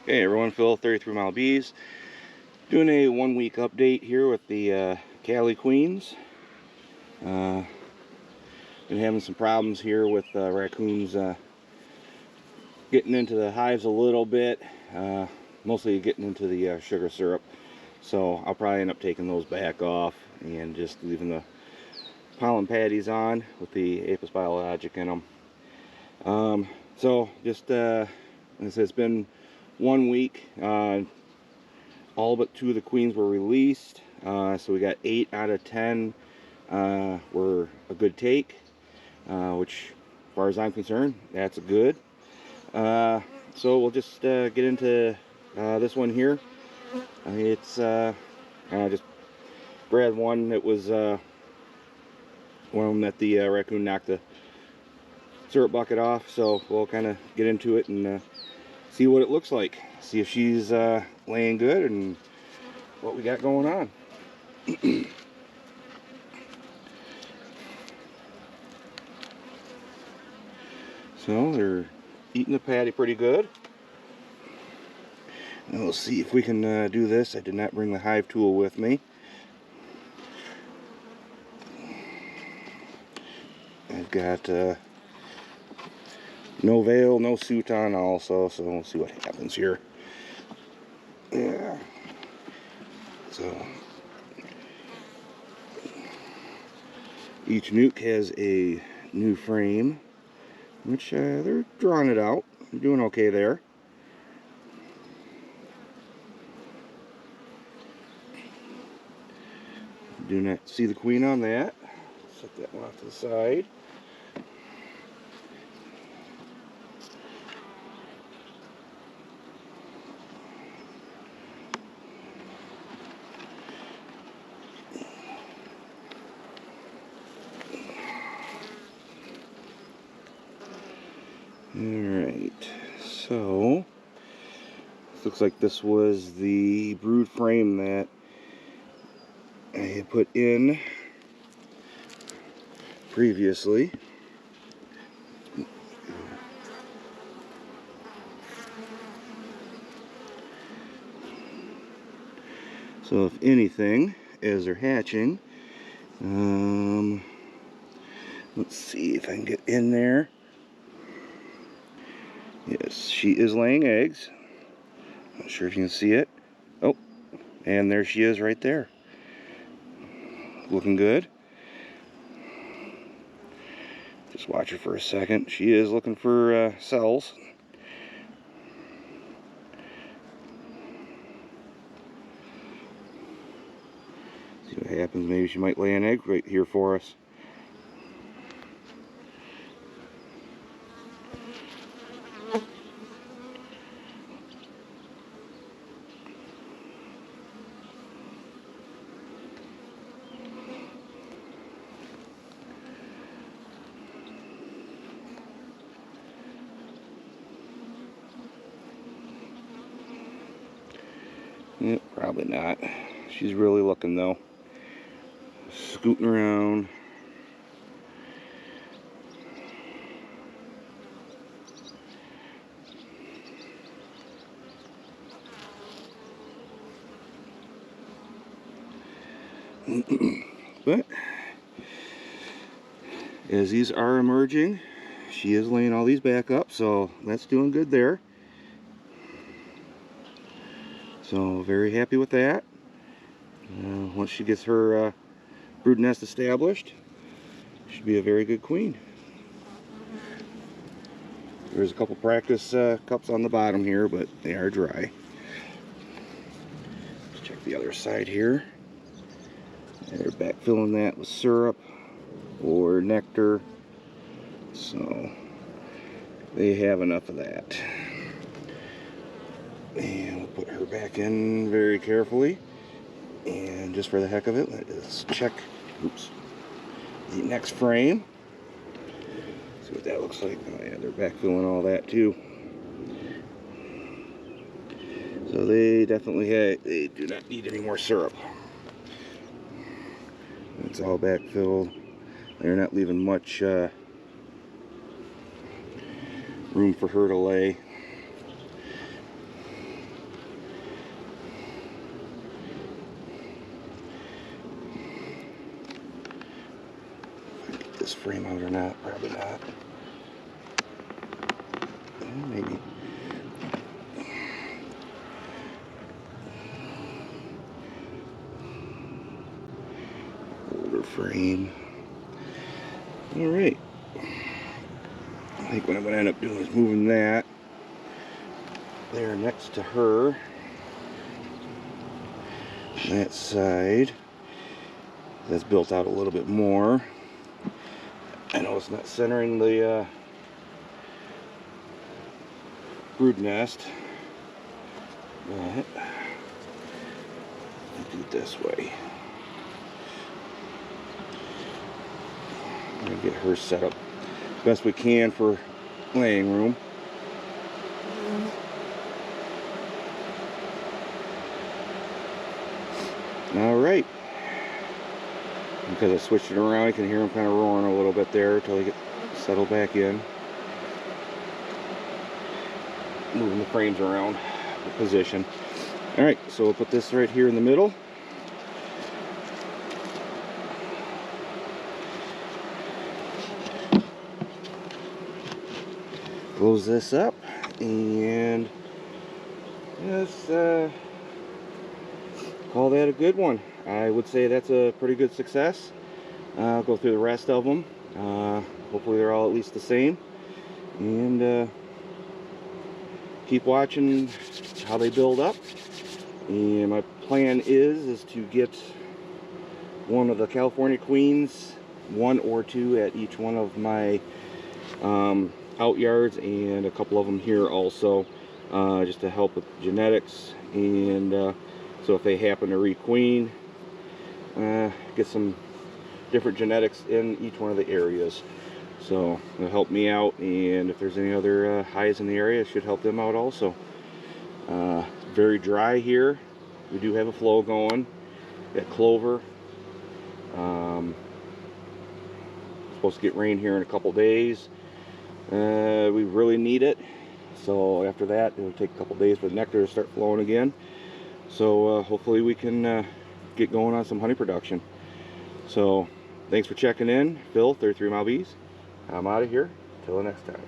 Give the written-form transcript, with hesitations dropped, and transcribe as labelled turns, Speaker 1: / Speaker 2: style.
Speaker 1: Hey everyone, Phil, 33 Mile Bees, doing a 1 week update here with the Cali Queens. Been having some problems here with raccoons getting into the hives a little bit, mostly getting into the sugar syrup. So I'll probably end up taking those back off and just leaving the pollen patties on with the Apis biologic in them. So just, like I said, it's been 1 week. All but 2 of the queens were released, so we got 8 out of 10 were a good take, which, as far as I'm concerned, that's a good. So we'll just get into this one here. It's I just grabbed one that was one of them that the raccoon knocked the syrup bucket off, so we'll kind of get into it and see what it looks like, see if she's laying good and what we got going on. So they're eating the patty pretty good. And we'll see if we can do this. I did not bring the hive tool with me. I've got no veil, no suit on also, so we'll see what happens here. Yeah. So each nuke has a new frame, which they're drawing it out. They're doing okay there. Do not see the queen on that. Set that one off to the side. Alright, so looks like this was the brood frame that I had put in previously. So if anything, as they're hatching, let's see if I can get in there. Yes, she is laying eggs. Not sure if you can see it. Oh, and there she is right there. Looking good. Just watch her for a second. She is looking for cells. See what happens. Maybe she might lay an egg right here for us. Yep, probably not. She's really looking though. Scooting around. But as these are emerging, she is laying all these back up, so that's doing good there. So very happy with that. Once she gets her brood nest established, should be a very good queen. There's a couple practice cups on the bottom here, but they are dry. Let's check the other side here. They're back filling that with syrup or nectar, so they have enough of that. And we'll put her back in very carefully. And just for the heck of it, let's check the next frame. See what that looks like. Oh yeah, they're back filling all that too. So they definitely they do not need any more syrup. It's all back filled. They're not leaving much room for her to lay. frame out or not. Probably not. Maybe. Older frame. Alright. I think what I'm going to end up doing is moving that there next to her. That side. That's built out a little bit more. I know it's not centering the brood nest, but I'll do it this way. I'm going to get her set up best we can for laying room. Alright. Because I switched it around, you can hear them kind of roaring a little bit there until they get settled back in. Moving the frames around the position. Alright, so we'll put this right here in the middle. Close this up and just call that a good one. I would say that's a pretty good success. I'll go through the rest of them. Hopefully they're all at least the same. And keep watching how they build up. And my plan is to get one of the California queens, 1 or 2 at each one of my out yards, and a couple of them here also, just to help with genetics. And so if they happen to requeen, get some different genetics in each one of the areas. So it'll help me out, and if there's any other hives in the area, it should help them out also. Very dry here. We do have a flow going. Got clover. Supposed to get rain here in a couple days. We really need it. So after that, it'll take a couple days for the nectar to start flowing again. So hopefully we can get going on some honey production. So thanks for checking in. Phil, 33 Mile Bees. I'm out of here. Till the next time.